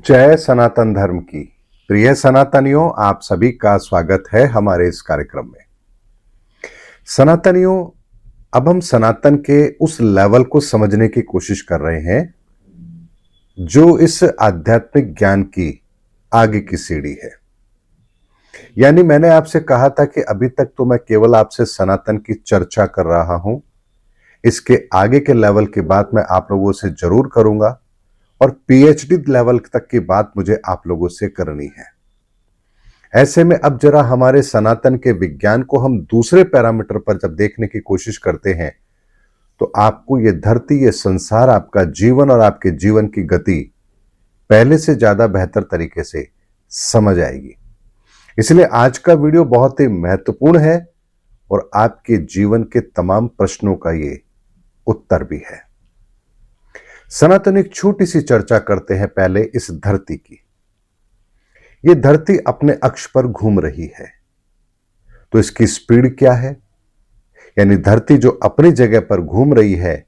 जय सनातन धर्म की। प्रिय सनातनियों, आप सभी का स्वागत है हमारे इस कार्यक्रम में। सनातनियों, अब हम सनातन के उस लेवल को समझने की कोशिश कर रहे हैं जो इस आध्यात्मिक ज्ञान की आगे की सीढ़ी है। यानी मैंने आपसे कहा था कि अभी तक तो मैं केवल आपसे सनातन की चर्चा कर रहा हूं। इसके आगे के लेवल की बात मैं आप लोगों से जरूर करूंगा और पीएचडी लेवल तक की बात मुझे आप लोगों से करनी है। ऐसे में अब जरा हमारे सनातन के विज्ञान को हम दूसरे पैरामीटर पर जब देखने की कोशिश करते हैं तो आपको ये धरती, ये संसार, आपका जीवन और आपके जीवन की गति पहले से ज्यादा बेहतर तरीके से समझ आएगी। इसलिए आज का वीडियो बहुत ही महत्वपूर्ण है और आपके जीवन के तमाम प्रश्नों का ये उत्तर भी है। सनातन एक छोटी सी चर्चा करते हैं पहले इस धरती की। ये धरती अपने अक्ष पर घूम रही है, तो इसकी स्पीड क्या है? यानी धरती जो अपनी जगह पर घूम रही है,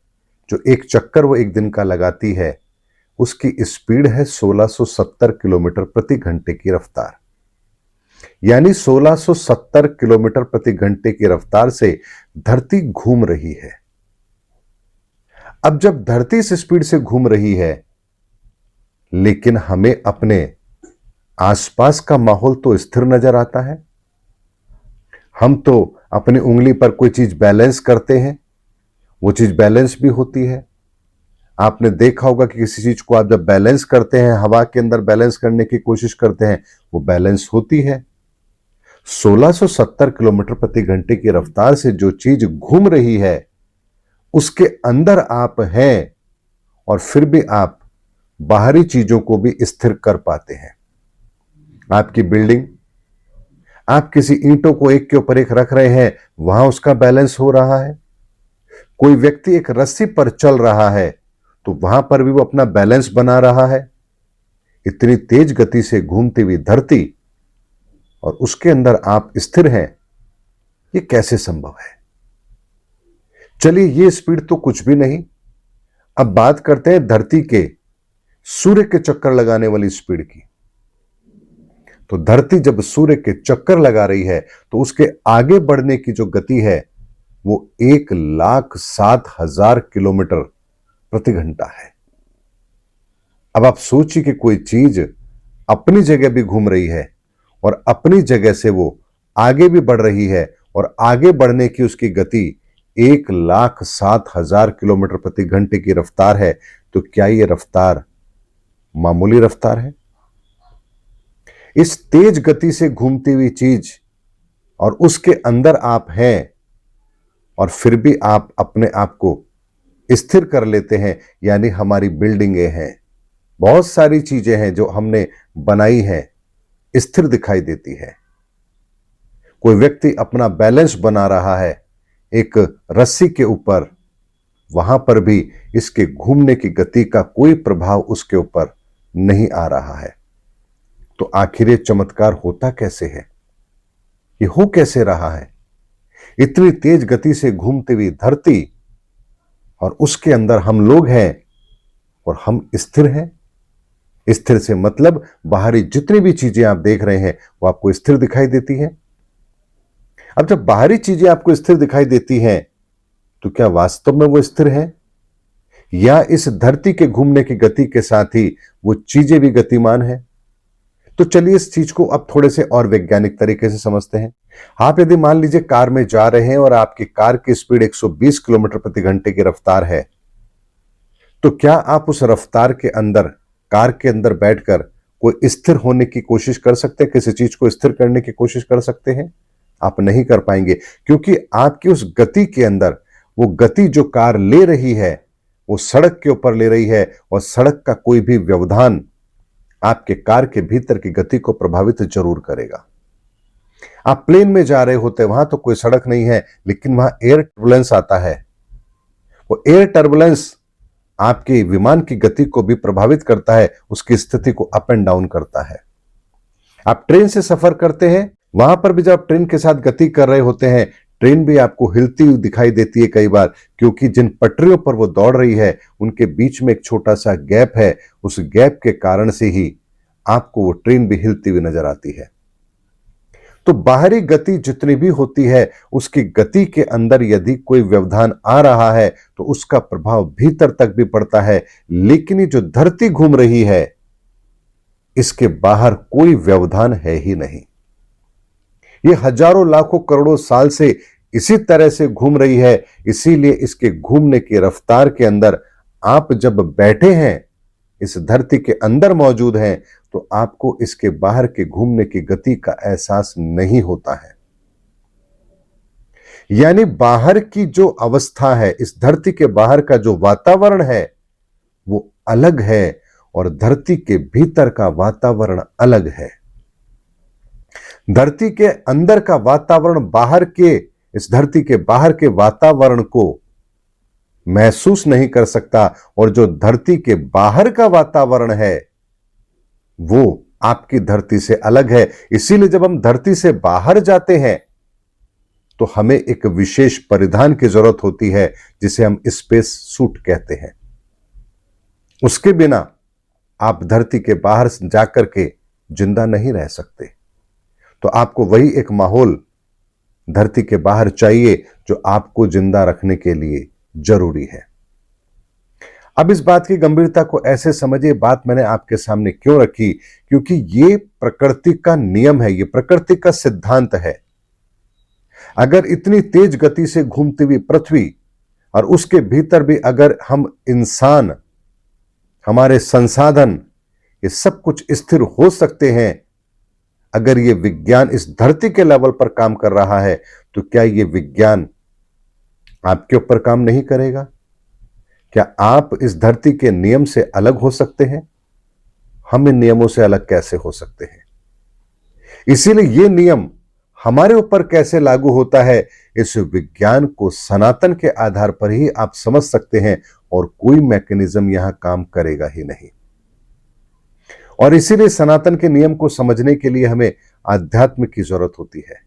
जो एक चक्कर वो एक दिन का लगाती है, उसकी स्पीड है 1670 किलोमीटर प्रति घंटे की रफ्तार। यानी 1670 किलोमीटर प्रति घंटे की रफ्तार से धरती घूम रही है। अब जब धरती इस स्पीड से घूम रही है, लेकिन हमें अपने आसपास का माहौल तो स्थिर नजर आता है। हम तो अपनी उंगली पर कोई चीज बैलेंस करते हैं, वो चीज बैलेंस भी होती है। आपने देखा होगा कि किसी चीज को आप जब बैलेंस करते हैं, हवा के अंदर बैलेंस करने की कोशिश करते हैं, वो बैलेंस होती है। 1670 किलोमीटर प्रति घंटे की रफ्तार से जो चीज घूम रही है, उसके अंदर आप हैं और फिर भी आप बाहरी चीजों को भी स्थिर कर पाते हैं। आपकी बिल्डिंग, आप किसी ईंटों को एक के ऊपर एक रख रहे हैं, वहां उसका बैलेंस हो रहा है। कोई व्यक्ति एक रस्सी पर चल रहा है तो वहां पर भी वो अपना बैलेंस बना रहा है। इतनी तेज गति से घूमती हुई धरती और उसके अंदर आप स्थिर हैं, ये कैसे संभव है? चलिए, ये स्पीड तो कुछ भी नहीं। अब बात करते हैं धरती के सूर्य के चक्कर लगाने वाली स्पीड की। तो धरती जब सूर्य के चक्कर लगा रही है तो उसके आगे बढ़ने की जो गति है वो 1,07,000 किलोमीटर प्रति घंटा है। अब आप सोचिए कि कोई चीज अपनी जगह भी घूम रही है और अपनी जगह से वो आगे भी बढ़ रही है और आगे बढ़ने की उसकी गति 1,07,000 किलोमीटर प्रति घंटे की रफ्तार है। तो क्या ये रफ्तार मामूली रफ्तार है? इस तेज गति से घूमती हुई चीज और उसके अंदर आप हैं और फिर भी आप अपने आप को स्थिर कर लेते हैं। यानी हमारी बिल्डिंगें हैं, बहुत सारी चीजें हैं जो हमने बनाई हैं, स्थिर दिखाई देती है। कोई व्यक्ति अपना बैलेंस बना रहा है एक रस्सी के ऊपर, वहां पर भी इसके घूमने की गति का कोई प्रभाव उसके ऊपर नहीं आ रहा है। तो आखिर ये चमत्कार होता कैसे है? ये हो कैसे रहा है? इतनी तेज गति से घूमती हुई धरती और उसके अंदर हम लोग हैं और हम स्थिर हैं। स्थिर से मतलब बाहरी जितनी भी चीजें आप देख रहे हैं वो आपको स्थिर दिखाई देती हैं। अब जब बाहरी चीजें आपको स्थिर दिखाई देती हैं तो क्या वास्तव में वो स्थिर हैं, या इस धरती के घूमने की गति के साथ ही वो चीजें भी गतिमान हैं? तो चलिए इस चीज को अब थोड़े से और वैज्ञानिक तरीके से समझते हैं। आप यदि मान लीजिए कार में जा रहे हैं और आपकी कार की स्पीड 120 किलोमीटर प्रति घंटे की रफ्तार है, तो क्या आप उस रफ्तार के अंदर, कार के अंदर बैठकर कोई स्थिर होने की कोशिश कर सकते हैं? किसी चीज को स्थिर करने की कोशिश कर सकते हैं? आप नहीं कर पाएंगे, क्योंकि आपकी उस गति के अंदर, वो गति जो कार ले रही है वो सड़क के ऊपर ले रही है और सड़क का कोई भी व्यवधान आपके कार के भीतर की गति को प्रभावित जरूर करेगा। आप प्लेन में जा रहे होते, वहां तो कोई सड़क नहीं है, लेकिन वहां एयर टर्बुलेंस आता है। वो एयर टर्बुलेंस आपके विमान की गति को भी प्रभावित करता है, उसकी स्थिति को अप एंड डाउन करता है। आप ट्रेन से सफर करते हैं, वहां पर भी जब आप ट्रेन के साथ गति कर रहे होते हैं, ट्रेन भी आपको हिलती हुई दिखाई देती है कई बार, क्योंकि जिन पटरियों पर वो दौड़ रही है उनके बीच में एक छोटा सा गैप है। उस गैप के कारण से ही आपको वो ट्रेन भी हिलती हुई नजर आती है। तो बाहरी गति जितनी भी होती है, उसकी गति के अंदर यदि कोई व्यवधान आ रहा है तो उसका प्रभाव भीतर तक भी पड़ता है। लेकिन ये जो धरती घूम रही है, इसके बाहर कोई व्यवधान है ही नहीं। ये हजारों लाखों करोड़ों साल से इसी तरह से घूम रही है। इसीलिए इसके घूमने की रफ्तार के अंदर आप जब बैठे हैं, इस धरती के अंदर मौजूद हैं, तो आपको इसके बाहर के घूमने की गति का एहसास नहीं होता है। यानी बाहर की जो अवस्था है, इस धरती के बाहर का जो वातावरण है वो अलग है और धरती के भीतर का वातावरण अलग है। धरती के अंदर का वातावरण बाहर के, इस धरती के बाहर के वातावरण को महसूस नहीं कर सकता, और जो धरती के बाहर का वातावरण है वो आपकी धरती से अलग है। इसीलिए जब हम धरती से बाहर जाते हैं तो हमें एक विशेष परिधान की जरूरत होती है, जिसे हम स्पेस सूट कहते हैं। उसके बिना आप धरती के बाहर जाकर के जिंदा नहीं रह सकते। तो आपको वही एक माहौल धरती के बाहर चाहिए जो आपको जिंदा रखने के लिए जरूरी है। अब इस बात की गंभीरता को ऐसे समझिए, बात मैंने आपके सामने क्यों रखी, क्योंकि ये प्रकृति का नियम है, ये प्रकृति का सिद्धांत है। अगर इतनी तेज गति से घूमती हुई पृथ्वी और उसके भीतर भी अगर हम इंसान, हमारे संसाधन, ये सब कुछ स्थिर हो सकते हैं, अगर ये विज्ञान इस धरती के लेवल पर काम कर रहा है, तो क्या ये विज्ञान आपके ऊपर काम नहीं करेगा? क्या आप इस धरती के नियम से अलग हो सकते हैं? हम इन नियमों से अलग कैसे हो सकते हैं? इसीलिए ये नियम हमारे ऊपर कैसे लागू होता है, इस विज्ञान को सनातन के आधार पर ही आप समझ सकते हैं, और कोई मैकेनिज्म यहां काम करेगा ही नहीं। और इसीलिए सनातन के नियम को समझने के लिए हमें आध्यात्म की जरूरत होती है।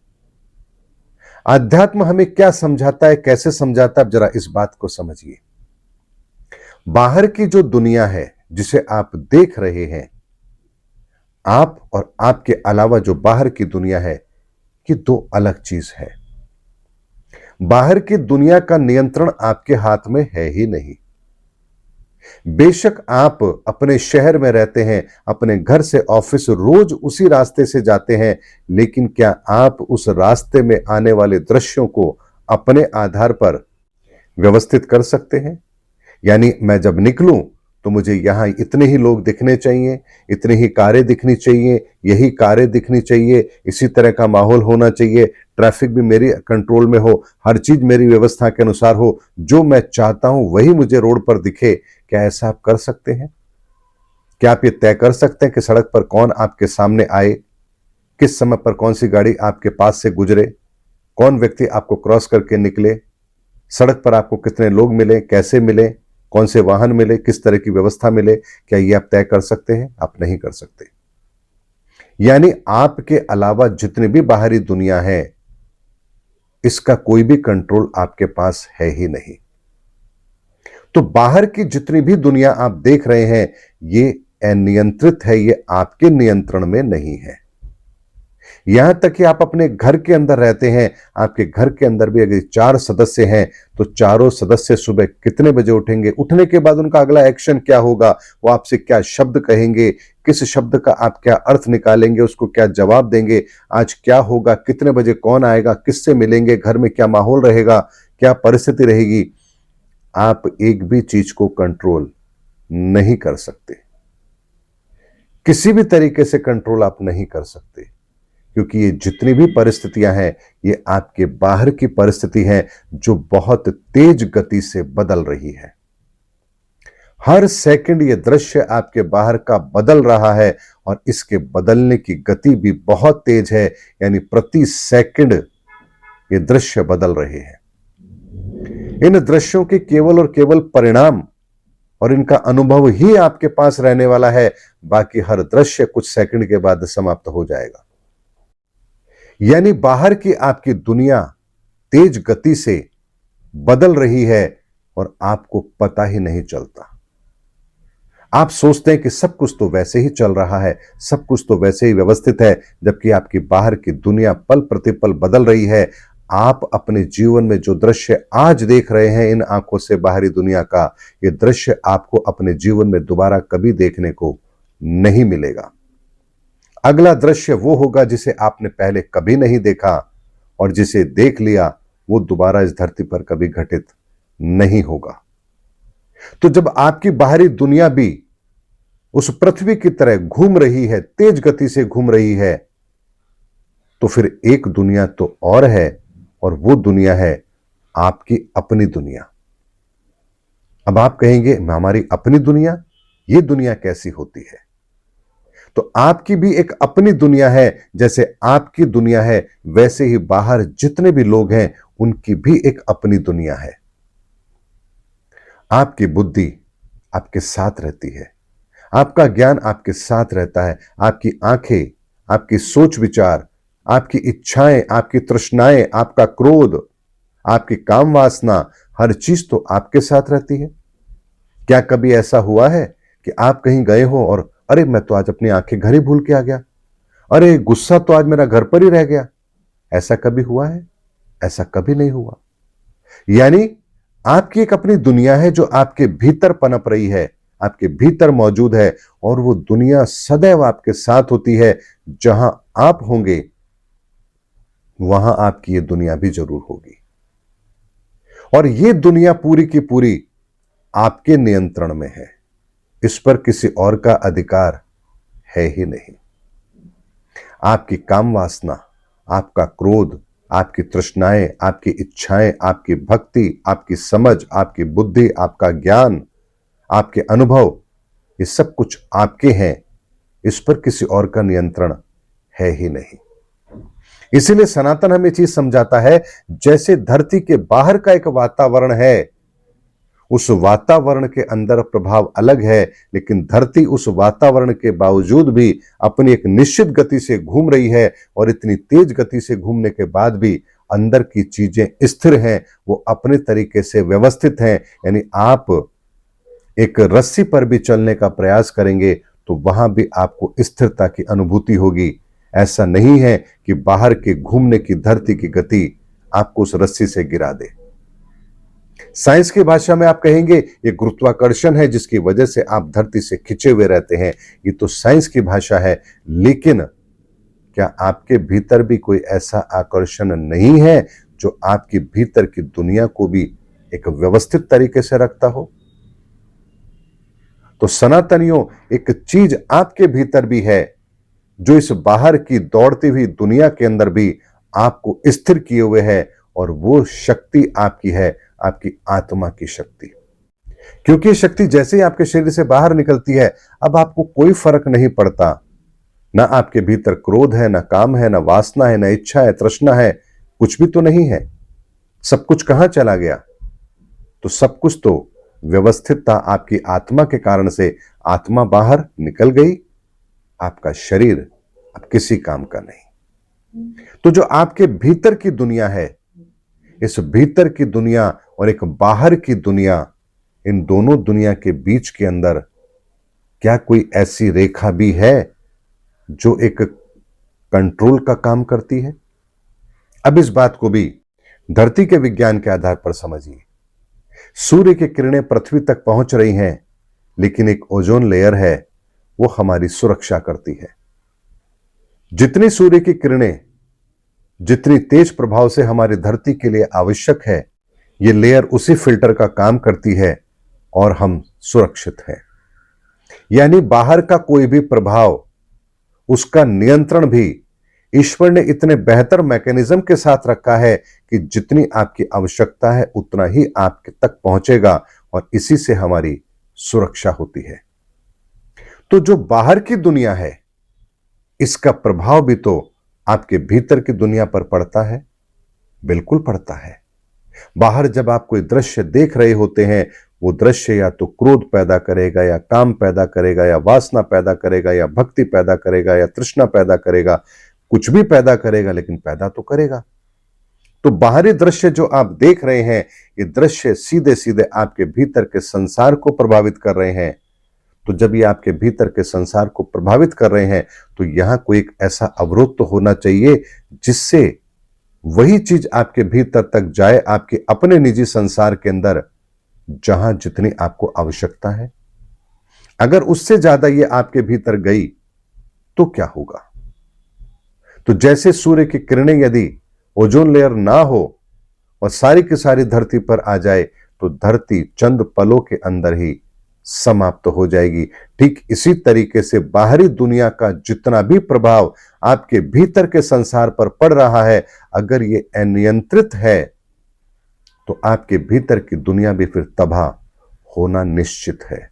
अध्यात्म हमें क्या समझाता है, कैसे समझाता है, आप जरा इस बात को समझिए। बाहर की जो दुनिया है जिसे आप देख रहे हैं, आप और आपके अलावा जो बाहर की दुनिया है, ये दो अलग चीज है। बाहर की दुनिया का नियंत्रण आपके हाथ में है ही नहीं। बेशक आप अपने शहर में रहते हैं, अपने घर से ऑफिस रोज उसी रास्ते से जाते हैं, लेकिन क्या आप उस रास्ते में आने वाले दृश्यों को अपने आधार पर व्यवस्थित कर सकते हैं? यानी मैं जब निकलूं तो मुझे यहां इतने ही लोग दिखने चाहिए, इतनी ही कारें दिखनी चाहिए, यही कारें दिखनी चाहिए, इसी तरह का माहौल होना चाहिए, ट्रैफिक भी मेरी कंट्रोल में हो, हर चीज मेरी व्यवस्था के अनुसार हो, जो मैं चाहता हूं वही मुझे रोड पर दिखे। क्या ऐसा आप कर सकते हैं? क्या आप ये तय कर सकते हैं कि सड़क पर कौन आपके सामने आए, किस समय पर कौन सी गाड़ी आपके पास से गुजरे, कौन व्यक्ति आपको क्रॉस करके निकले, सड़क पर आपको कितने लोग मिले, कैसे मिले, कौन से वाहन मिले, किस तरह की व्यवस्था मिले? क्या ये आप तय कर सकते हैं? आप नहीं कर सकते। यानी आपके अलावा जितनी भी बाहरी दुनिया है, इसका कोई भी कंट्रोल आपके पास है ही नहीं। तो बाहर की जितनी भी दुनिया आप देख रहे हैं, ये अनियंत्रित है, ये आपके नियंत्रण में नहीं है। यहां तक कि आप अपने घर के अंदर रहते हैं, आपके घर के अंदर भी अगर 4 सदस्य हैं, तो चारों सदस्य सुबह कितने बजे उठेंगे, उठने के बाद उनका अगला एक्शन क्या होगा, वो आपसे क्या शब्द कहेंगे, किस शब्द का आप क्या अर्थ निकालेंगे, उसको क्या जवाब देंगे, आज क्या होगा, कितने बजे कौन आएगा, किससे मिलेंगे, घर में क्या माहौल रहेगा, क्या परिस्थिति रहेगी, आप एक भी चीज को कंट्रोल नहीं कर सकते। किसी भी तरीके से कंट्रोल आप नहीं कर सकते, क्योंकि ये जितनी भी परिस्थितियां हैं, ये आपके बाहर की परिस्थिति हैं जो बहुत तेज गति से बदल रही है। हर सेकंड ये दृश्य आपके बाहर का बदल रहा है, और इसके बदलने की गति भी बहुत तेज है। यानी प्रति सेकंड ये दृश्य बदल रहे हैं। इन दृश्यों के केवल और केवल परिणाम और इनका अनुभव ही आपके पास रहने वाला है। बाकी हर दृश्य कुछ सेकंड के बाद समाप्त हो जाएगा। यानी बाहर की आपकी दुनिया तेज गति से बदल रही है और आपको पता ही नहीं चलता। आप सोचते हैं कि सब कुछ तो वैसे ही चल रहा है, सब कुछ तो वैसे ही व्यवस्थित है, जबकि आपकी बाहर की दुनिया पल प्रतिपल बदल रही है। आप अपने जीवन में जो दृश्य आज देख रहे हैं इन आंखों से बाहरी दुनिया का, ये दृश्य आपको अपने जीवन में दोबारा कभी देखने को नहीं मिलेगा। अगला दृश्य वो होगा जिसे आपने पहले कभी नहीं देखा, और जिसे देख लिया वो दोबारा इस धरती पर कभी घटित नहीं होगा। तो जब आपकी बाहरी दुनिया भी उस पृथ्वी की तरह घूम रही है, तेज गति से घूम रही है, तो फिर एक दुनिया तो और है, और वो दुनिया है आपकी अपनी दुनिया। अब आप कहेंगे हमारी अपनी दुनिया, ये दुनिया कैसी होती है? तो आपकी भी एक अपनी दुनिया है। जैसे आपकी दुनिया है वैसे ही बाहर जितने भी लोग हैं उनकी भी एक अपनी दुनिया है। आपकी बुद्धि आपके साथ रहती है, आपका ज्ञान आपके साथ रहता है, आपकी आंखें, आपकी सोच विचार, आपकी इच्छाएं, आपकी तृष्णाएं, आपका क्रोध, आपकी काम वासना, हर चीज तो आपके साथ रहती है। क्या कभी ऐसा हुआ है कि आप कहीं गए हो और अरे मैं तो आज अपनी आंखें घर ही भूल के आ गया, अरे गुस्सा तो आज मेरा घर पर ही रह गया? ऐसा कभी हुआ है? ऐसा कभी नहीं हुआ। यानी आपकी एक अपनी दुनिया है जो आपके भीतर पनप रही है, आपके भीतर मौजूद है, और वो दुनिया सदैव आपके साथ होती है। जहां आप होंगे वहां आपकी ये दुनिया भी जरूर होगी, और ये दुनिया पूरी की पूरी आपके नियंत्रण में है। इस पर किसी और का अधिकार है ही नहीं। आपकी काम वासना, आपका क्रोध, आपकी तृष्णाएं, आपकी इच्छाएं, आपकी भक्ति, आपकी समझ, आपकी बुद्धि, आपका ज्ञान, आपके अनुभव, ये सब कुछ आपके हैं। इस पर किसी और का नियंत्रण है ही नहीं। इसीलिए सनातन हमें चीज समझाता है, जैसे धरती के बाहर का एक वातावरण है, उस वातावरण के अंदर प्रभाव अलग है, लेकिन धरती उस वातावरण के बावजूद भी अपनी एक निश्चित गति से घूम रही है, और इतनी तेज गति से घूमने के बाद भी अंदर की चीजें स्थिर हैं, वो अपने तरीके से व्यवस्थित हैं। यानी आप एक रस्सी पर भी चलने का प्रयास करेंगे तो वहां भी आपको स्थिरता की अनुभूति होगी। ऐसा नहीं है कि बाहर के घूमने की धरती की गति आपको उस रस्सी से गिरा दे। साइंस की भाषा में आप कहेंगे ये गुरुत्वाकर्षण है जिसकी वजह से आप धरती से खिंचे हुए रहते हैं। ये तो साइंस की भाषा है, लेकिन क्या आपके भीतर भी कोई ऐसा आकर्षण नहीं है जो आपके भीतर की दुनिया को भी एक व्यवस्थित तरीके से रखता हो? तो सनातनियों, एक चीज आपके भीतर भी है जो इस बाहर की दौड़ती हुई दुनिया के अंदर भी आपको स्थिर किए हुए है, और वो शक्ति आपकी है, आपकी आत्मा की शक्ति। क्योंकि शक्ति जैसे ही आपके शरीर से बाहर निकलती है, अब आपको कोई फर्क नहीं पड़ता, ना आपके भीतर क्रोध है, ना काम है, ना वासना है, ना इच्छा है, तृष्णा है, कुछ भी तो नहीं है। सब कुछ कहां चला गया? तो सब कुछ तो व्यवस्थित था आपकी आत्मा के कारण से। आत्मा बाहर निकल गई, आपका शरीर अब किसी काम का नहीं। तो जो आपके भीतर की दुनिया है, इस भीतर की दुनिया और एक बाहर की दुनिया, इन दोनों दुनिया के बीच के अंदर क्या कोई ऐसी रेखा भी है जो एक कंट्रोल का काम करती है? अब इस बात को भी धरती के विज्ञान के आधार पर समझिए। सूर्य की किरणें पृथ्वी तक पहुंच रही हैं, लेकिन एक ओजोन लेयर है, वो हमारी सुरक्षा करती है। जितनी सूर्य की किरणें जितनी तेज प्रभाव से हमारी धरती के लिए आवश्यक है, ये लेयर उसी फिल्टर का काम करती है और हम सुरक्षित हैं। यानी बाहर का कोई भी प्रभाव, उसका नियंत्रण भी ईश्वर ने इतने बेहतर मैकेनिज्म के साथ रखा है कि जितनी आपकी आवश्यकता है उतना ही आपके तक पहुंचेगा, और इसी से हमारी सुरक्षा होती है। तो जो बाहर की दुनिया है, इसका प्रभाव भी तो आपके भीतर की दुनिया पर पड़ता है। बिल्कुल पड़ता है। बाहर जब आप कोई दृश्य देख रहे होते हैं, वो दृश्य या तो क्रोध पैदा करेगा, या काम पैदा करेगा, या वासना पैदा करेगा, या भक्ति पैदा करेगा, या तृष्णा पैदा करेगा, कुछ भी पैदा करेगा, लेकिन पैदा तो करेगा। तो बाहरी दृश्य जो आप देख रहे हैं, ये दृश्य सीधे सीधे आपके भीतर के संसार को प्रभावित कर रहे हैं। तो जब ये आपके भीतर के संसार को प्रभावित कर रहे हैं तो यहां कोई एक ऐसा अवरोध तो होना चाहिए जिससे वही चीज आपके भीतर तक जाए, आपके अपने निजी संसार के अंदर, जहां जितनी आपको आवश्यकता है। अगर उससे ज्यादा ये आपके भीतर गई तो क्या होगा? तो जैसे सूर्य की किरणें यदि ओजोन लेयर ना हो और सारी की सारी धरती पर आ जाए तो धरती चंद पलों के अंदर ही समाप्त हो जाएगी। ठीक इसी तरीके से बाहरी दुनिया का जितना भी प्रभाव आपके भीतर के संसार पर पड़ रहा है, अगर ये अनियंत्रित है तो आपके भीतर की दुनिया भी फिर तबाह होना निश्चित है।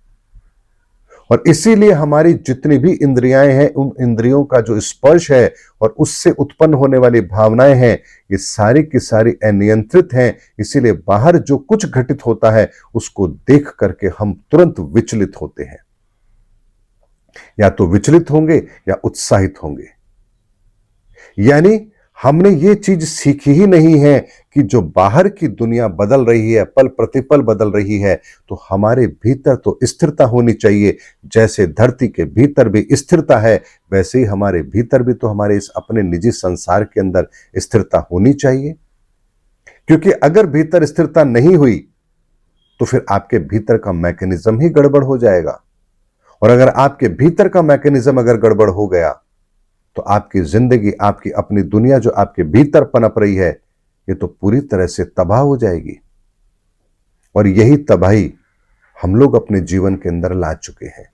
और इसीलिए हमारी जितनी भी इंद्रियां हैं, उन इंद्रियों का जो स्पर्श है और उससे उत्पन्न होने वाली भावनाएं हैं, ये सारी की सारी अनियंत्रित हैं। इसीलिए बाहर जो कुछ घटित होता है उसको देख करके हम तुरंत विचलित होते हैं, या तो विचलित होंगे या उत्साहित होंगे। यानी हमने ये चीज सीखी ही नहीं है कि जो बाहर की दुनिया बदल रही है, पल प्रतिपल बदल रही है, तो हमारे भीतर तो स्थिरता होनी चाहिए। जैसे धरती के भीतर भी स्थिरता है, वैसे ही हमारे भीतर भी तो हमारे इस अपने निजी संसार के अंदर स्थिरता होनी चाहिए। क्योंकि अगर भीतर स्थिरता नहीं हुई तो फिर आपके भीतर का मैकेनिज्म ही गड़बड़ हो जाएगा। और अगर आपके भीतर का मैकेनिज्म अगर गड़बड़ हो गया तो आपकी जिंदगी, आपकी अपनी दुनिया जो आपके भीतर पनप रही है, ये तो पूरी तरह से तबाह हो जाएगी। और यही तबाही हम लोग अपने जीवन के अंदर ला चुके हैं।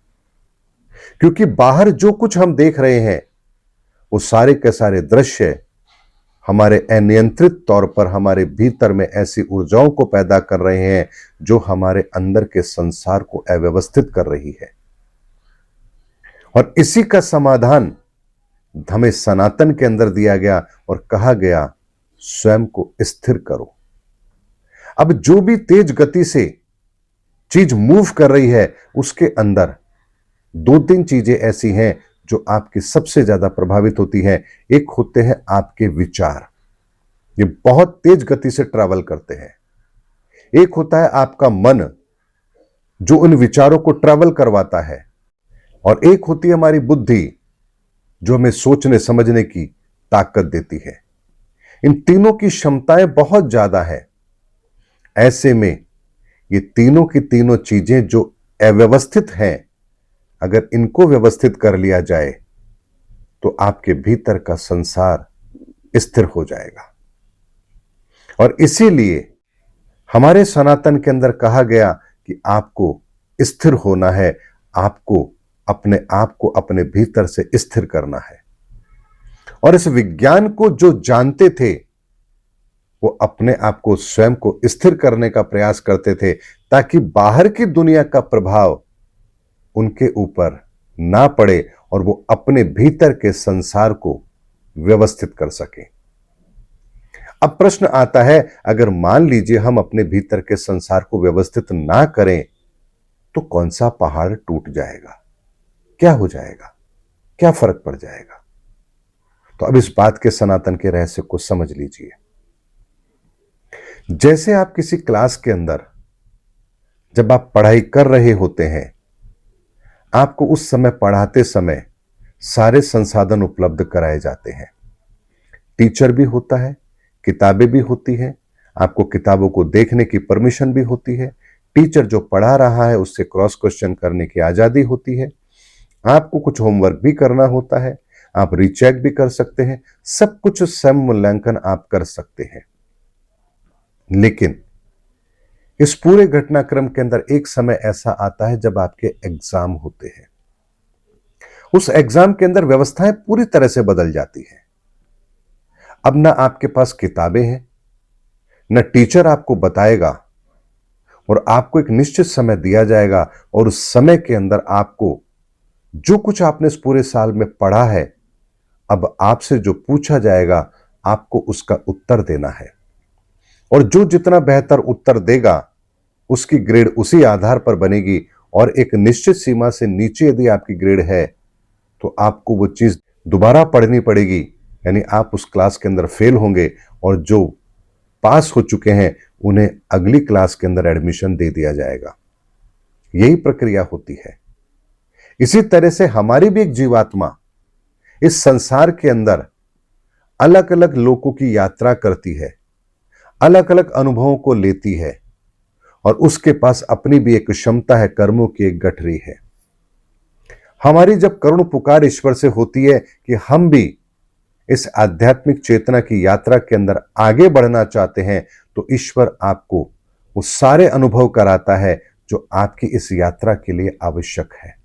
क्योंकि बाहर जो कुछ हम देख रहे हैं वो सारे के सारे दृश्य हमारे अनियंत्रित तौर पर हमारे भीतर में ऐसी ऊर्जाओं को पैदा कर रहे हैं जो हमारे अंदर के संसार को अव्यवस्थित कर रही है। और इसी का समाधान हमें सनातन के अंदर दिया गया और कहा गया, स्वयं को स्थिर करो। अब जो भी तेज गति से चीज मूव कर रही है, उसके अंदर दो तीन चीजें ऐसी हैं जो आपकी सबसे ज्यादा प्रभावित होती हैं। एक होते हैं आपके विचार, ये बहुत तेज गति से ट्रैवल करते हैं। एक होता है आपका मन, जो उन विचारों को ट्रैवल करवाता है। और एक होती है हमारी बुद्धि, जो हमें सोचने समझने की ताकत देती है। इन तीनों की क्षमताएं बहुत ज्यादा है। ऐसे में ये तीनों की तीनों चीजें जो अव्यवस्थित हैं, अगर इनको व्यवस्थित कर लिया जाए तो आपके भीतर का संसार स्थिर हो जाएगा। और इसीलिए हमारे सनातन के अंदर कहा गया कि आपको स्थिर होना है, आपको अपने आप को अपने भीतर से स्थिर करना है। और इस विज्ञान को जो जानते थे वो अपने आप को स्वयं को स्थिर करने का प्रयास करते थे, ताकि बाहर की दुनिया का प्रभाव उनके ऊपर ना पड़े और वो अपने भीतर के संसार को व्यवस्थित कर सके। अब प्रश्न आता है, अगर मान लीजिए हम अपने भीतर के संसार को व्यवस्थित ना करें तो कौन सा पहाड़ टूट जाएगा, क्या हो जाएगा, क्या फर्क पड़ जाएगा? तो अब इस बात के सनातन के रहस्य को समझ लीजिए। जैसे आप किसी क्लास के अंदर जब आप पढ़ाई कर रहे होते हैं, आपको उस समय पढ़ाते समय सारे संसाधन उपलब्ध कराए जाते हैं। टीचर भी होता है, किताबें भी होती हैं, आपको किताबों को देखने की परमिशन भी होती है। टीचर जो पढ़ा रहा है उससे क्रॉस क्वेश्चन करने की आजादी होती है। आपको कुछ होमवर्क भी करना होता है, आप रीचेक भी कर सकते हैं, सब कुछ स्वयं मूल्यांकन आप कर सकते हैं। लेकिन इस पूरे घटनाक्रम के अंदर एक समय ऐसा आता है जब आपके एग्जाम होते हैं। उस एग्जाम के अंदर व्यवस्थाएं पूरी तरह से बदल जाती हैं। अब ना आपके पास किताबें हैं, न टीचर आपको बताएगा, और आपको एक निश्चित समय दिया जाएगा और उस समय के अंदर आपको जो कुछ आपने इस पूरे साल में पढ़ा है, अब आपसे जो पूछा जाएगा आपको उसका उत्तर देना है। और जो जितना बेहतर उत्तर देगा उसकी ग्रेड उसी आधार पर बनेगी। और एक निश्चित सीमा से नीचे यदि आपकी ग्रेड है तो आपको वो चीज दोबारा पढ़नी पड़ेगी, यानी आप उस क्लास के अंदर फेल होंगे, और जो पास हो चुके हैं उन्हें अगली क्लास के अंदर एडमिशन दे दिया जाएगा। यही प्रक्रिया होती है। इसी तरह से हमारी भी एक जीवात्मा इस संसार के अंदर अलग अलग लोकों की यात्रा करती है, अलग अलग अनुभवों को लेती है, और उसके पास अपनी भी एक क्षमता है, कर्मों की एक गठरी है। हमारी जब करुण पुकार ईश्वर से होती है कि हम भी इस आध्यात्मिक चेतना की यात्रा के अंदर आगे बढ़ना चाहते हैं, तो ईश्वर आपको वो सारे अनुभव कराता है जो आपकी इस यात्रा के लिए आवश्यक है।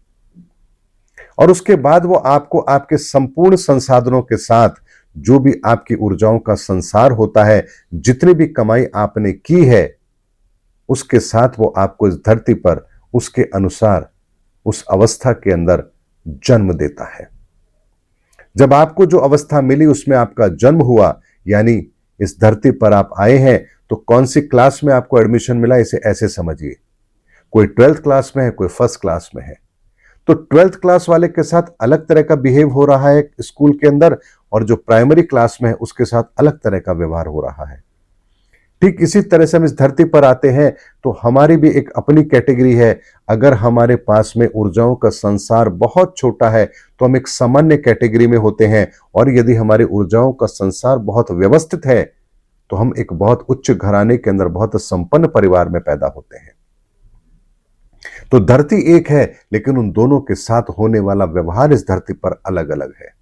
और उसके बाद वो आपको आपके संपूर्ण संसाधनों के साथ, जो भी आपकी ऊर्जाओं का संसार होता है, जितनी भी कमाई आपने की है, उसके साथ वो आपको इस धरती पर उसके अनुसार उस अवस्था के अंदर जन्म देता है। जब आपको जो अवस्था मिली उसमें आपका जन्म हुआ, यानी इस धरती पर आप आए हैं, तो कौन सी क्लास में आपको एडमिशन मिला, इसे ऐसे समझिए। कोई 12th क्लास में है, कोई 1st क्लास में है, तो 12th क्लास वाले के साथ अलग तरह का बिहेव हो रहा है स्कूल के अंदर, और जो प्राइमरी क्लास में है उसके साथ अलग तरह का व्यवहार हो रहा है। ठीक इसी तरह से हम इस धरती पर आते हैं तो हमारी भी एक अपनी कैटेगरी है। अगर हमारे पास में ऊर्जाओं का संसार बहुत छोटा है तो हम एक सामान्य कैटेगरी में होते हैं, और यदि हमारी ऊर्जाओं का संसार बहुत व्यवस्थित है तो हम एक बहुत उच्च घराने के अंदर बहुत संपन्न परिवार में पैदा होते हैं। तो धरती एक है, लेकिन उन दोनों के साथ होने वाला व्यवहार इस धरती पर अलग अलग है।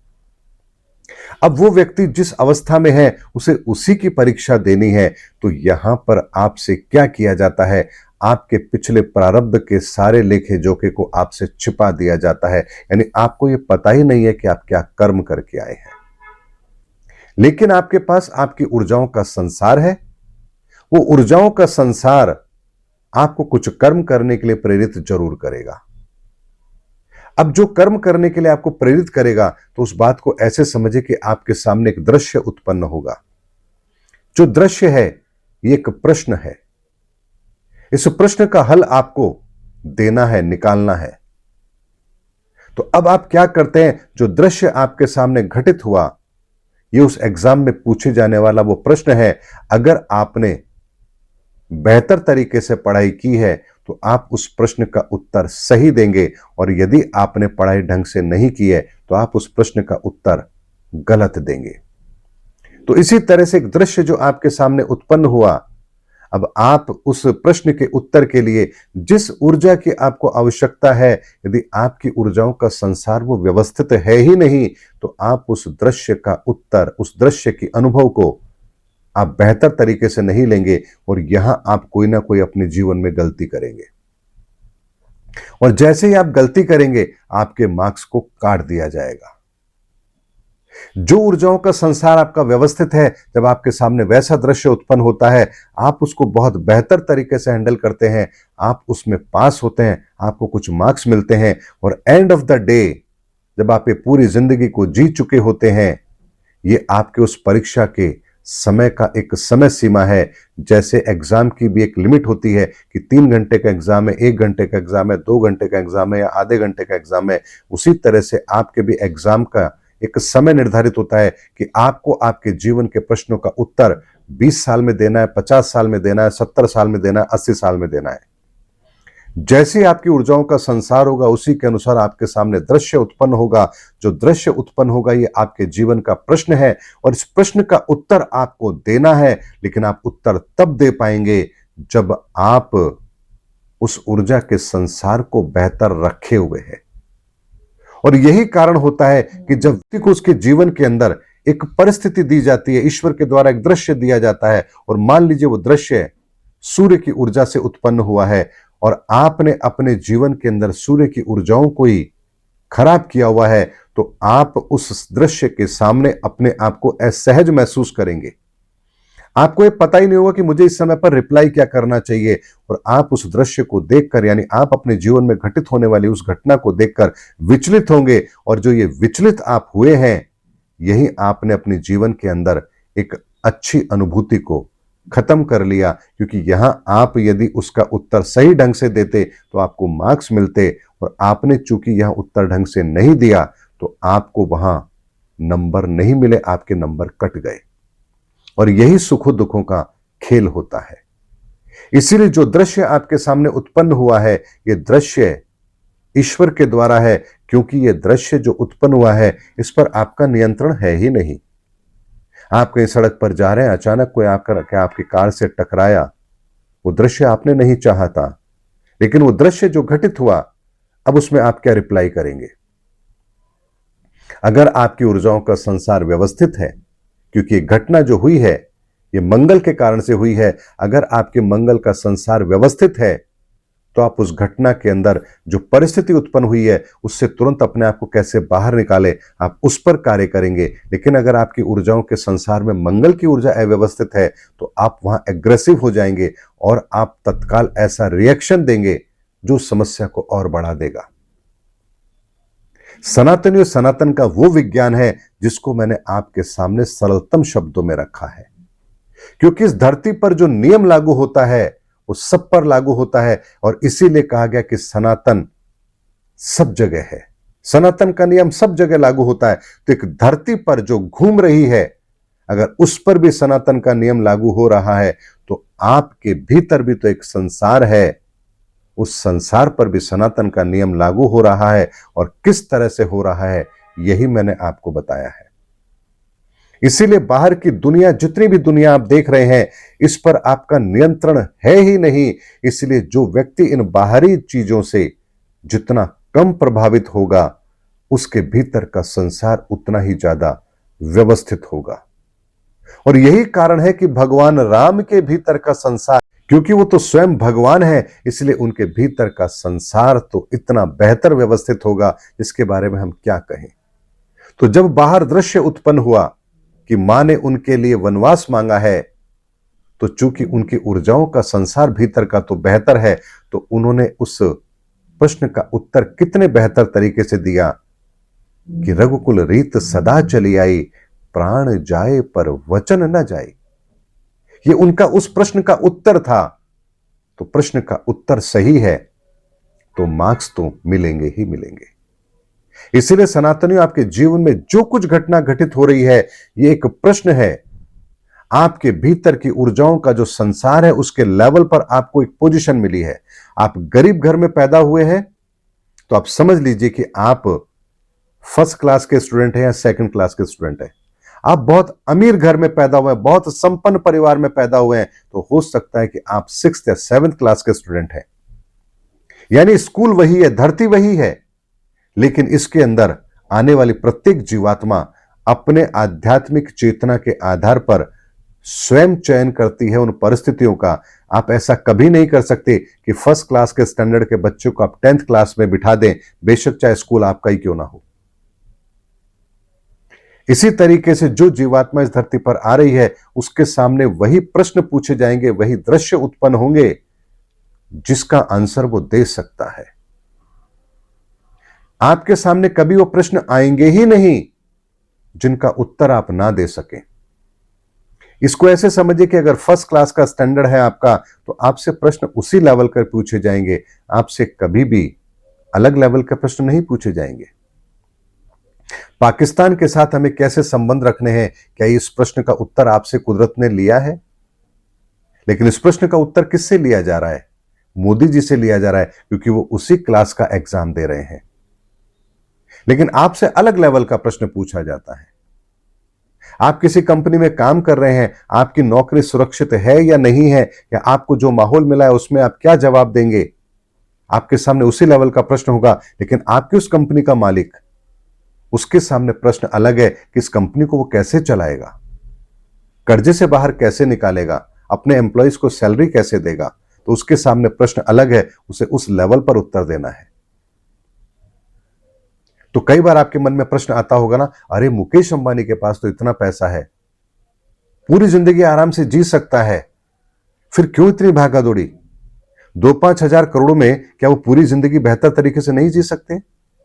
अब वो व्यक्ति जिस अवस्था में है उसे उसी की परीक्षा देनी है। तो यहां पर आपसे क्या किया जाता है, आपके पिछले प्रारब्ध के सारे लेखे जोखे को आपसे छिपा दिया जाता है, यानी आपको यह पता ही नहीं है कि आप क्या कर्म करके आए हैं। लेकिन आपके पास आपकी ऊर्जाओं का संसार है। वो ऊर्जाओं का संसार आपको कुछ कर्म करने के लिए प्रेरित जरूर करेगा। अब जो कर्म करने के लिए आपको प्रेरित करेगा, तो उस बात को ऐसे समझे कि आपके सामने एक दृश्य उत्पन्न होगा। जो दृश्य है ये एक प्रश्न है। इस प्रश्न का हल आपको देना है, निकालना है। तो अब आप क्या करते हैं, जो दृश्य आपके सामने घटित हुआ, ये उस एग्जाम में पूछे जाने वाला वो प्रश्न है। अगर आपने बेहतर तरीके से पढ़ाई की है तो आप उस प्रश्न का उत्तर सही देंगे, और यदि आपने पढ़ाई ढंग से नहीं की है तो आप उस प्रश्न का उत्तर गलत देंगे। तो इसी तरह से एक दृश्य जो आपके सामने उत्पन्न हुआ, अब आप उस प्रश्न के उत्तर के लिए जिस ऊर्जा की आपको आवश्यकता है, यदि आपकी ऊर्जाओं का संसार वो व्यवस्थित है ही नहीं, तो आप उस दृश्य का उत्तर, उस दृश्य की अनुभव को आप बेहतर तरीके से नहीं लेंगे, और यहां आप कोई ना कोई अपने जीवन में गलती करेंगे। और जैसे ही आप गलती करेंगे, आपके मार्क्स को काट दिया जाएगा। जो ऊर्जाओं का संसार आपका व्यवस्थित है, जब आपके सामने वैसा दृश्य उत्पन्न होता है, आप उसको बहुत बेहतर तरीके से हैंडल करते हैं, आप उसमें पास होते हैं, आपको कुछ मार्क्स मिलते हैं, और एंड ऑफ द डे जब आप ये पूरी जिंदगी को जी चुके होते हैं, ये आपके उस परीक्षा के समय का एक समय सीमा है। जैसे एग्जाम की भी एक लिमिट होती है कि 3 घंटे का एग्जाम है, 1 घंटे का एग्जाम है, 2 घंटे का एग्जाम है, या आधे घंटे का एग्जाम है, उसी तरह से आपके भी एग्जाम का एक समय निर्धारित होता है कि आपको आपके जीवन के प्रश्नों का उत्तर 20 साल में देना है, 50 साल में देना है, 70 साल में देना है, 80 साल में देना है। जैसे आपकी ऊर्जाओं का संसार होगा, उसी के अनुसार आपके सामने दृश्य उत्पन्न होगा। जो दृश्य उत्पन्न होगा, ये आपके जीवन का प्रश्न है, और इस प्रश्न का उत्तर आपको देना है। लेकिन आप उत्तर तब दे पाएंगे जब आप उस ऊर्जा के संसार को बेहतर रखे हुए हैं। और यही कारण होता है कि जब व्यक्ति को उसके जीवन के अंदर एक परिस्थिति दी जाती है, ईश्वर के द्वारा एक दृश्य दिया जाता है, और मान लीजिए वो दृश्य सूर्य की ऊर्जा से उत्पन्न हुआ है, और आपने अपने जीवन के अंदर सूर्य की ऊर्जाओं को ही खराब किया हुआ है, तो आप उस दृश्य के सामने अपने आप को असहज महसूस करेंगे। आपको ये पता ही नहीं होगा कि मुझे इस समय पर रिप्लाई क्या करना चाहिए, और आप उस दृश्य को देखकर, यानी आप अपने जीवन में घटित होने वाली उस घटना को देखकर विचलित होंगे। और जो ये विचलित आप हुए हैं, यही आपने अपने जीवन के अंदर एक अच्छी अनुभूति को खत्म कर लिया, क्योंकि यहां आप यदि उसका उत्तर सही ढंग से देते तो आपको मार्क्स मिलते, और आपने चूंकि यहां उत्तर ढंग से नहीं दिया तो आपको वहां नंबर नहीं मिले, आपके नंबर कट गए। और यही सुखों दुखों का खेल होता है। इसीलिए जो दृश्य आपके सामने उत्पन्न हुआ है, यह दृश्य ईश्वर के द्वारा है, क्योंकि यह दृश्य जो उत्पन्न हुआ है इस पर आपका नियंत्रण है ही नहीं। आप कहीं सड़क पर जा रहे हैं, अचानक कोई आकर आपकी कार से टकराया, वो दृश्य आपने नहीं चाहा था, लेकिन वो दृश्य जो घटित हुआ, अब उसमें आप क्या रिप्लाई करेंगे? अगर आपकी ऊर्जाओं का संसार व्यवस्थित है, क्योंकि घटना जो हुई है ये मंगल के कारण से हुई है, अगर आपके मंगल का संसार व्यवस्थित है तो आप उस घटना के अंदर जो परिस्थिति उत्पन्न हुई है उससे तुरंत अपने आप को कैसे बाहर निकाले, आप उस पर कार्य करेंगे। लेकिन अगर आपकी ऊर्जाओं के संसार में मंगल की ऊर्जा अव्यवस्थित है तो आप वहां एग्रेसिव हो जाएंगे और आप तत्काल ऐसा रिएक्शन देंगे जो समस्या को और बढ़ा देगा। सनातनी और सनातन का वो विज्ञान है जिसको मैंने आपके सामने सरलतम शब्दों में रखा है, क्योंकि इस धरती पर जो नियम लागू होता है वो सब पर लागू होता है, और इसीलिए कहा गया कि सनातन सब जगह है, सनातन का नियम सब जगह लागू होता है। तो एक धरती पर जो घूम रही है, अगर उस पर भी सनातन का नियम लागू हो रहा है तो आपके भीतर भी तो एक संसार है, उस संसार पर भी सनातन का नियम लागू हो रहा है। और किस तरह से हो रहा है यही मैंने आपको बताया है। इसीलिए बाहर की दुनिया, जितनी भी दुनिया आप देख रहे हैं, इस पर आपका नियंत्रण है ही नहीं। इसलिए जो व्यक्ति इन बाहरी चीजों से जितना कम प्रभावित होगा उसके भीतर का संसार उतना ही ज्यादा व्यवस्थित होगा। और यही कारण है कि भगवान राम के भीतर का संसार, क्योंकि वो तो स्वयं भगवान है, इसलिए उनके भीतर का संसार तो इतना बेहतर व्यवस्थित होगा जिसके बारे में हम क्या कहें। तो जब बाहर दृश्य उत्पन्न हुआ कि मां ने उनके लिए वनवास मांगा है, तो चूंकि उनकी ऊर्जाओं का संसार भीतर का तो बेहतर है, तो उन्होंने उस प्रश्न का उत्तर कितने बेहतर तरीके से दिया कि रघुकुल रीत सदा चली आई, प्राण जाए पर वचन न जाए। ये उनका उस प्रश्न का उत्तर था। तो प्रश्न का उत्तर सही है तो मार्क्स तो मिलेंगे ही मिलेंगे। इसीलिए सनातनियों, आपके जीवन में जो कुछ घटना घटित हो रही है ये एक प्रश्न है। आपके भीतर की ऊर्जाओं का जो संसार है उसके लेवल पर आपको एक पोजीशन मिली है। आप गरीब घर में पैदा हुए हैं तो आप समझ लीजिए कि आप फर्स्ट क्लास के स्टूडेंट हैं या सेकंड क्लास के स्टूडेंट हैं। आप बहुत अमीर घर में पैदा हुए हैं, बहुत संपन्न परिवार में पैदा हुए हैं, तो हो सकता है कि आप 6th या 7th क्लास के स्टूडेंट हैं। यानी स्कूल वही है, धरती वही है, लेकिन इसके अंदर आने वाली प्रत्येक जीवात्मा अपने आध्यात्मिक चेतना के आधार पर स्वयं चयन करती है उन परिस्थितियों का। आप ऐसा कभी नहीं कर सकते कि फर्स्ट क्लास के स्टैंडर्ड के बच्चों को आप 10th क्लास में बिठा दें, बेशक चाहे स्कूल आपका ही क्यों ना हो। इसी तरीके से जो जीवात्मा इस धरती पर आ रही है उसके सामने वही प्रश्न पूछे जाएंगे, वही दृश्य उत्पन्न होंगे जिसका आंसर वो दे सकता है। आपके सामने कभी वो प्रश्न आएंगे ही नहीं जिनका उत्तर आप ना दे सकें। इसको ऐसे समझिए कि अगर फर्स्ट क्लास का स्टैंडर्ड है आपका, तो आपसे प्रश्न उसी लेवल कर पूछे जाएंगे, आपसे कभी भी अलग लेवल के प्रश्न नहीं पूछे जाएंगे। पाकिस्तान के साथ हमें कैसे संबंध रखने हैं, क्या इस प्रश्न का उत्तर आपसे कुदरत ने लिया है? लेकिन इस प्रश्न का उत्तर किससे लिया जा रहा है? मोदी जी से लिया जा रहा है, क्योंकि वो उसी क्लास का एग्जाम दे रहे हैं। लेकिन आपसे अलग लेवल का प्रश्न पूछा जाता है। आप किसी कंपनी में काम कर रहे हैं, आपकी नौकरी सुरक्षित है या नहीं है, या आपको जो माहौल मिला है उसमें आप क्या जवाब देंगे? आपके सामने उसी लेवल का प्रश्न होगा। लेकिन आपकी उस कंपनी का मालिक, उसके सामने प्रश्न अलग है कि इस कंपनी को वो कैसे चलाएगा, कर्जे से बाहर कैसे निकालेगा, अपने एम्प्लॉइज को सैलरी कैसे देगा। तो उसके सामने प्रश्न अलग है, उसे उस लेवल पर उत्तर देना है। तो कई बार आपके मन में प्रश्न आता होगा ना, अरे मुकेश अंबानी के पास तो इतना पैसा है, पूरी जिंदगी आराम से जी सकता है, फिर क्यों इतनी भागा दौड़ी? 2-5 हजार करोड़ में क्या वो पूरी जिंदगी बेहतर तरीके से नहीं जी सकते?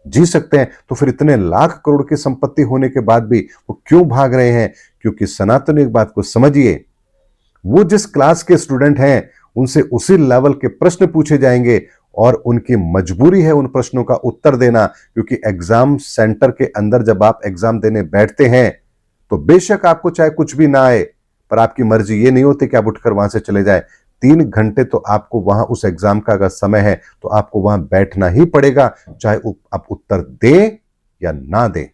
जी सकते हैं। तो फिर इतने लाख करोड़ की संपत्ति होने के बाद भी वो क्यों भाग रहे हैं? क्योंकि सनातन एक बात को समझिए, वो जिस क्लास के स्टूडेंट हैं उनसे उसी लेवल के प्रश्न पूछे जाएंगे और उनकी मजबूरी है उन प्रश्नों का उत्तर देना। क्योंकि एग्जाम सेंटर के अंदर जब आप एग्जाम देने बैठते हैं तो बेशक आपको चाहे कुछ भी ना आए, पर आपकी मर्जी ये नहीं होती कि आप उठकर वहां से चले जाए। 3 घंटे तो आपको वहां उस एग्जाम का अगर समय है तो आपको वहां बैठना ही पड़ेगा, चाहे आप उत्तर दे या ना दे।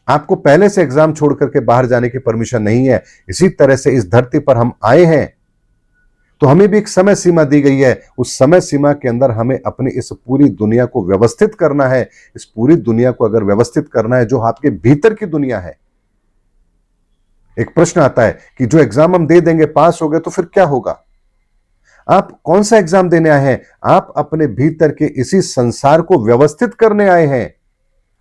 आपको पहले से एग्जाम छोड़ करके बाहर जाने की परमिशन नहीं है। इसी तरह से इस धरती पर हम आए हैं तो हमें भी एक समय सीमा दी गई है। उस समय सीमा के अंदर हमें अपनी इस पूरी दुनिया को व्यवस्थित करना है। इस पूरी दुनिया को अगर व्यवस्थित करना है जो आपके भीतर की दुनिया है। एक प्रश्न आता है कि जो एग्जाम हम दे देंगे, पास हो गए तो फिर क्या होगा? आप कौन सा एग्जाम देने आए हैं? आप अपने भीतर के इसी संसार को व्यवस्थित करने आए हैं।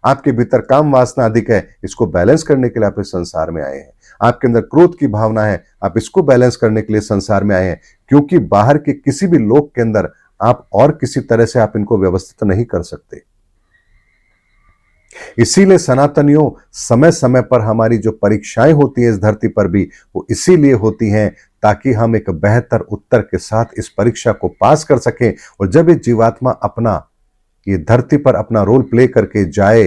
आपके भीतर काम वासना अधिक है, इसको बैलेंस करने के लिए आप इस संसार में आए हैं। आपके अंदर क्रोध की भावना है, आप इसको बैलेंस करने के लिए संसार में आए हैं। क्योंकि बाहर के किसी भी लोक के अंदर आप और किसी तरह से आप इनको व्यवस्थित नहीं कर सकते। इसीलिए सनातनियों, समय समय पर हमारी जो परीक्षाएं होती हैं इस धरती पर भी, वो इसीलिए होती हैं ताकि हम एक बेहतर उत्तर के साथ इस परीक्षा को पास कर सकें। और जब ये जीवात्मा अपना ये धरती पर अपना रोल प्ले करके जाए,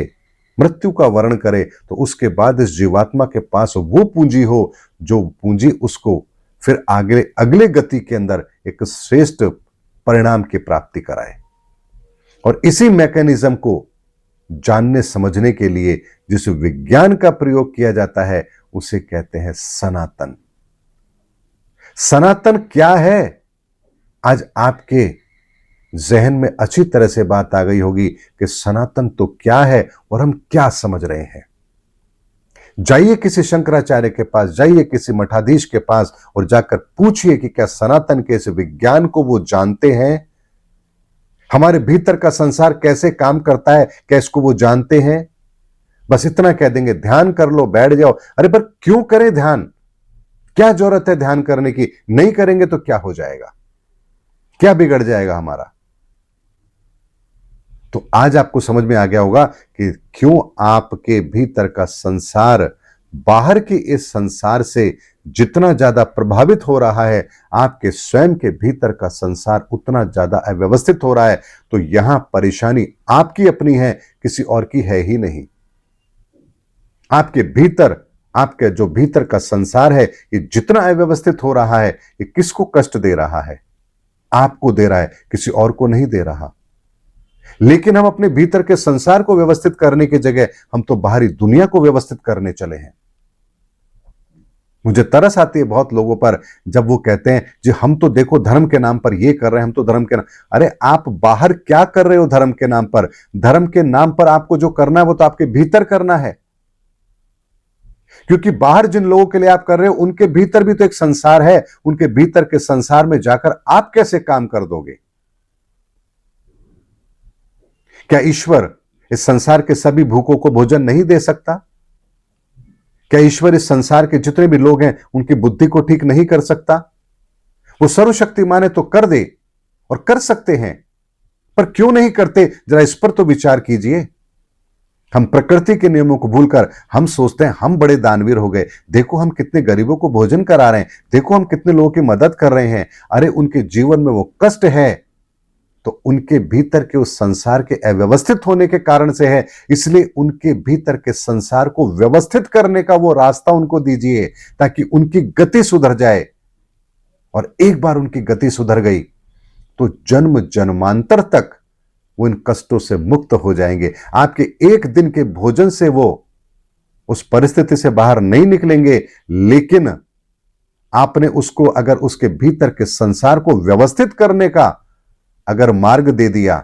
मृत्यु का वर्ण करे, तो उसके बाद इस जीवात्मा के पास वो पूंजी हो जो पूंजी उसको फिर आगे अगले गति के अंदर एक श्रेष्ठ परिणाम की प्राप्ति कराए। और इसी मैकेनिज्म को जानने समझने के लिए जिस विज्ञान का प्रयोग किया जाता है उसे कहते हैं सनातन। सनातन क्या है? आज आपके जहन में अच्छी तरह से बात आ गई होगी कि सनातन तो क्या है और हम क्या समझ रहे हैं। जाइए किसी शंकराचार्य के पास, जाइए किसी मठाधीश के पास और जाकर पूछिए कि क्या सनातन के इस विज्ञान को वो जानते हैं। हमारे भीतर का संसार कैसे काम करता है, क्या इसको वो जानते हैं? बस इतना कह देंगे ध्यान कर लो, बैठ जाओ। अरे पर क्यों करें ध्यान? क्या जरूरत है ध्यान करने की? नहीं करेंगे तो क्या हो जाएगा? क्या बिगड़ जाएगा हमारा? तो आज आपको समझ में आ गया होगा कि क्यों आपके भीतर का संसार बाहर के इस संसार से जितना ज्यादा प्रभावित हो रहा है, आपके स्वयं के भीतर का संसार उतना ज्यादा अव्यवस्थित हो रहा है। तो यहां परेशानी आपकी अपनी है, किसी और की है ही नहीं। आपके भीतर, आपके जो भीतर का संसार है, ये जितना अव्यवस्थित हो रहा है, ये किसको कष्ट दे रहा है? आपको दे रहा है, किसी और को नहीं दे रहा। लेकिन हम अपने भीतर के संसार को व्यवस्थित करने की जगह हम तो बाहरी दुनिया को व्यवस्थित करने चले हैं। मुझे तरस आती है बहुत लोगों पर जब वो कहते हैं जी हम तो देखो धर्म के नाम पर ये कर रहे हैं, हम तो धर्म के नाम। अरे आप बाहर क्या कर रहे हो धर्म के नाम पर? धर्म के नाम पर आपको जो करना है वो तो आपके भीतर करना है। क्योंकि बाहर जिन लोगों के लिए आप कर रहे हो उनके भीतर भी तो एक संसार है। उनके भीतर के संसार में जाकर आप कैसे काम कर दोगे? क्या ईश्वर इस संसार के सभी भूखों को भोजन नहीं दे सकता? क्या ईश्वर इस संसार के जितने भी लोग हैं उनकी बुद्धि को ठीक नहीं कर सकता? वो सर्वशक्तिमान है तो कर दे, और कर सकते हैं, पर क्यों नहीं करते? जरा इस पर तो विचार कीजिए। हम प्रकृति के नियमों को भूलकर हम सोचते हैं हम बड़े दानवीर हो गए, देखो हम कितने गरीबों को भोजन करा रहे हैं, देखो हम कितने लोगों की मदद कर रहे हैं। अरे उनके जीवन में वो कष्ट है तो उनके भीतर के उस संसार के अव्यवस्थित होने के कारण से है। इसलिए उनके भीतर के संसार को व्यवस्थित करने का वो रास्ता उनको दीजिए ताकि उनकी गति सुधर जाए। और एक बार उनकी गति सुधर गई तो जन्म जन्मांतर तक वो इन कष्टों से मुक्त हो जाएंगे। आपके एक दिन के भोजन से वो उस परिस्थिति से बाहर नहीं निकलेंगे, लेकिन आपने उसको अगर उसके भीतर के संसार को व्यवस्थित करने का अगर मार्ग दे दिया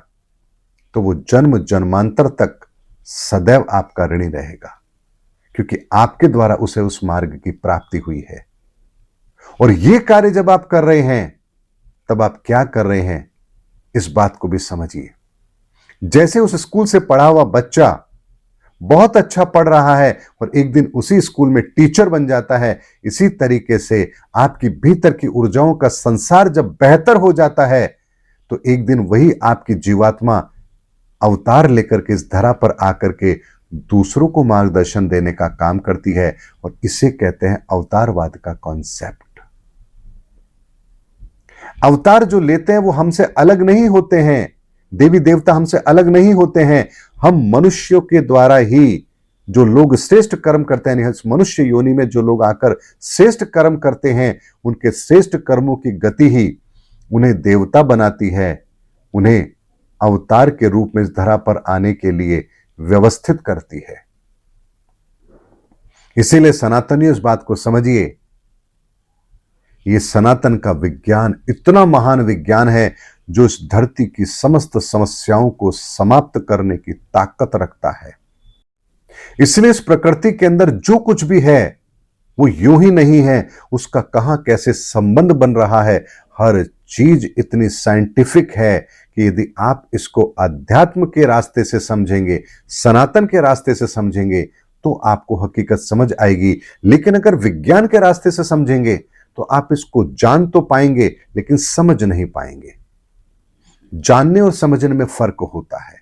तो वो जन्म जन्मांतर तक सदैव आपका ऋणी रहेगा, क्योंकि आपके द्वारा उसे उस मार्ग की प्राप्ति हुई है। और ये कार्य जब आप कर रहे हैं तब आप क्या कर रहे हैं इस बात को भी समझिए। जैसे उस स्कूल से पढ़ा हुआ बच्चा बहुत अच्छा पढ़ रहा है और एक दिन उसी स्कूल में टीचर बन जाता है, इसी तरीके से आपकी भीतर की ऊर्जाओं का संसार जब बेहतर हो जाता है तो एक दिन वही आपकी जीवात्मा अवतार लेकर के इस धरा पर आकर के दूसरों को मार्गदर्शन देने का काम करती है। और इसे कहते हैं अवतारवाद का कॉन्सेप्ट। अवतार जो लेते हैं वो हमसे अलग नहीं होते हैं, देवी देवता हमसे अलग नहीं होते हैं। हम मनुष्यों के द्वारा ही जो लोग श्रेष्ठ कर्म करते हैं, इस मनुष्य योनि में जो लोग आकर श्रेष्ठ कर्म करते हैं, उनके श्रेष्ठ कर्मों की गति ही उन्हें देवता बनाती है, उन्हें अवतार के रूप में इस धरा पर आने के लिए व्यवस्थित करती है। इसीलिए सनातनियों इस बात को समझिए, ये सनातन का विज्ञान इतना महान विज्ञान है जो इस धरती की समस्त समस्याओं को समाप्त करने की ताकत रखता है। इसलिए इस प्रकृति के अंदर जो कुछ भी है वो यूं ही नहीं है, उसका कहां कैसे संबंध बन रहा है, हर चीज इतनी साइंटिफिक है कि यदि आप इसको अध्यात्म के रास्ते से समझेंगे, सनातन के रास्ते से समझेंगे, तो आपको हकीकत समझ आएगी। लेकिन अगर विज्ञान के रास्ते से समझेंगे तो आप इसको जान तो पाएंगे लेकिन समझ नहीं पाएंगे। जानने और समझने में फर्क होता है।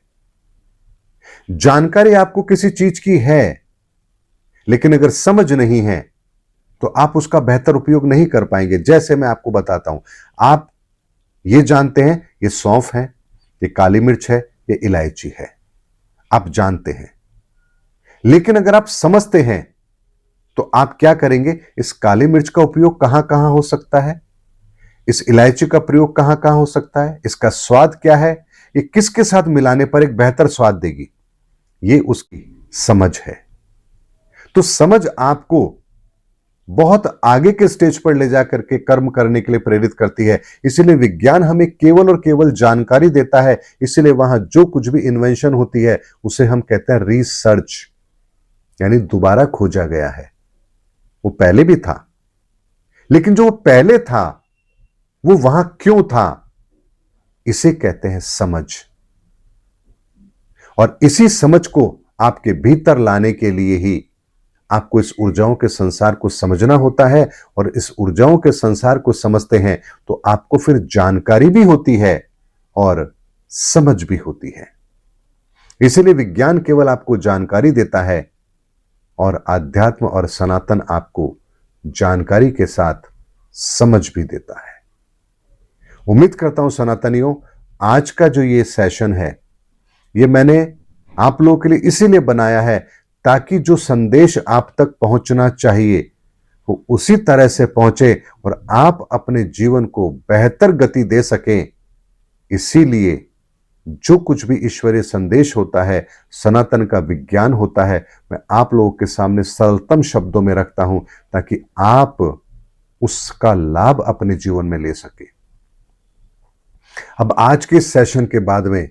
जानकारी आपको किसी चीज की है, लेकिन अगर समझ नहीं है तो आप उसका बेहतर उपयोग नहीं कर पाएंगे। जैसे मैं आपको बताता हूं, आप ये जानते हैं ये सौंफ है, ये काली मिर्च है, ये इलायची है, आप जानते हैं। लेकिन अगर आप समझते हैं तो आप क्या करेंगे, इस काली मिर्च का उपयोग कहां कहां हो सकता है, इस इलायची का प्रयोग कहां कहां हो सकता है, इसका स्वाद क्या है, ये किसके साथ मिलाने पर एक बेहतर स्वाद देगी, ये उसकी समझ है। तो समझ आपको बहुत आगे के स्टेज पर ले जाकर के कर्म करने के लिए प्रेरित करती है। इसीलिए विज्ञान हमें केवल और केवल जानकारी देता है। इसीलिए वहां जो कुछ भी इन्वेंशन होती है उसे हम कहते हैं रिसर्च, यानी दोबारा खोजा गया है। वो पहले भी था, लेकिन जो पहले था वो वहां क्यों था, इसे कहते हैं समझ। और इसी समझ को आपके भीतर लाने के लिए ही आपको इस ऊर्जाओं के संसार को समझना होता है। और इस ऊर्जाओं के संसार को समझते हैं तो आपको फिर जानकारी भी होती है और समझ भी होती है। इसलिए विज्ञान केवल आपको जानकारी देता है और आध्यात्म और सनातन आपको जानकारी के साथ समझ भी देता है। उम्मीद करता हूं सनातनियों, आज का जो ये सेशन है ये मैंने आप लोगों के लिए इसीलिए बनाया है ताकि जो संदेश आप तक पहुंचना चाहिए वो उसी तरह से पहुंचे और आप अपने जीवन को बेहतर गति दे सकें। इसीलिए जो कुछ भी ईश्वरीय संदेश होता है, सनातन का विज्ञान होता है, मैं आप लोगों के सामने सरलतम शब्दों में रखता हूं ताकि आप उसका लाभ अपने जीवन में ले सके। अब आज के सेशन के बाद में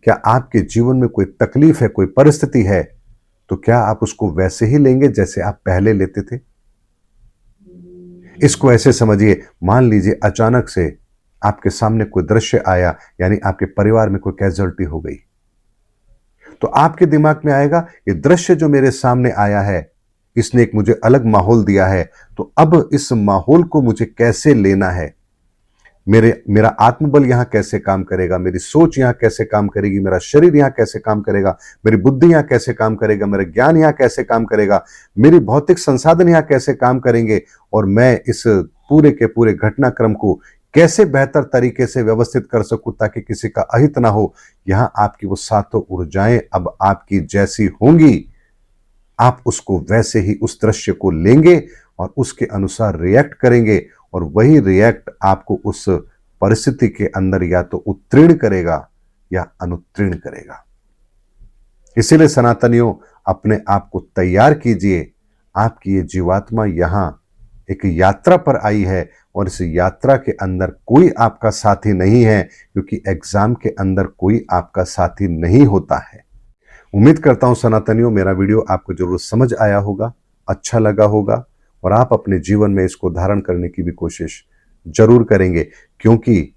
क्या आपके जीवन में कोई तकलीफ है, कोई परिस्थिति है, तो क्या आप उसको वैसे ही लेंगे जैसे आप पहले लेते थे? इसको ऐसे समझिए, मान लीजिए अचानक से आपके सामने कोई दृश्य आया, यानी आपके परिवार में कोई कैजुअलिटी हो गई, तो आपके दिमाग में आएगा ये दृश्य जो मेरे सामने आया है, इसने एक मुझे अलग माहौल दिया है, तो अब इस माहौल को मुझे कैसे लेना है, मेरा आत्मबल यहां कैसे काम करेगा, मेरी सोच यहां कैसे काम करेगी, मेरा शरीर यहां कैसे काम करेगा, मेरी बुद्धि यहां कैसे काम करेगा, मेरा ज्ञान यहां कैसे काम करेगा, मेरी भौतिक संसाधन यहां कैसे काम करेंगे, और मैं इस पूरे के पूरे घटनाक्रम को कैसे बेहतर तरीके से व्यवस्थित कर सकूं ताकि किसी का अहित ना हो। यहां आपकी वो सातों ऊर्जाएं अब आपकी जैसी होंगी, आप उसको वैसे ही उस दृश्य को लेंगे और उसके अनुसार रिएक्ट करेंगे, और वही रिएक्ट आपको उस परिस्थिति के अंदर या तो उत्तीर्ण करेगा या अनुत्तीर्ण करेगा। इसीलिए सनातनियों, अपने आप को तैयार कीजिए। आपकी ये जीवात्मा यहां एक यात्रा पर आई है और इस यात्रा के अंदर कोई आपका साथी नहीं है, क्योंकि एग्जाम के अंदर कोई आपका साथी नहीं होता है। उम्मीद करता हूं सनातनियों, मेरा वीडियो आपको जरूर समझ आया होगा, अच्छा लगा होगा, और आप अपने जीवन में इसको धारण करने की भी कोशिश जरूर करेंगे, क्योंकि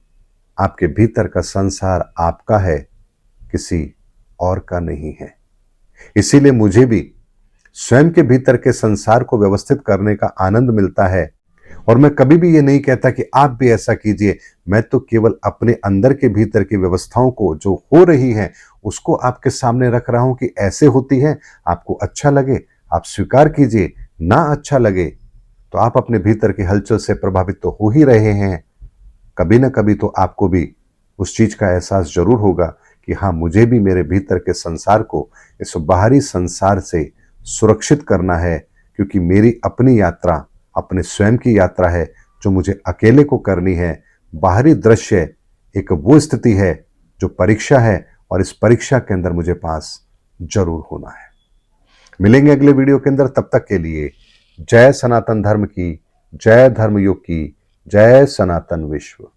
आपके भीतर का संसार आपका है, किसी और का नहीं है। इसीलिए मुझे भी स्वयं के भीतर के संसार को व्यवस्थित करने का आनंद मिलता है, और मैं कभी भी ये नहीं कहता कि आप भी ऐसा कीजिए। मैं तो केवल अपने अंदर के भीतर की व्यवस्थाओं को जो हो रही है उसको आपके सामने रख रहा हूं कि ऐसे होती है। आपको अच्छा लगे आप स्वीकार कीजिए, ना अच्छा लगे तो आप अपने भीतर की हलचल से प्रभावित तो हो ही रहे हैं। कभी ना कभी तो आपको भी उस चीज का एहसास जरूर होगा कि हाँ, मुझे भी मेरे भीतर के संसार को इस बाहरी संसार से सुरक्षित करना है, क्योंकि मेरी अपनी यात्रा अपने स्वयं की यात्रा है जो मुझे अकेले को करनी है। बाहरी दृश्य एक वो स्थिति है जो परीक्षा है, और इस परीक्षा के अंदर मुझे पास जरूर होना है। मिलेंगे अगले वीडियो के अंदर, तब तक के लिए जय सनातन धर्म की, जय धर्मयुग की, जय सनातन विश्व।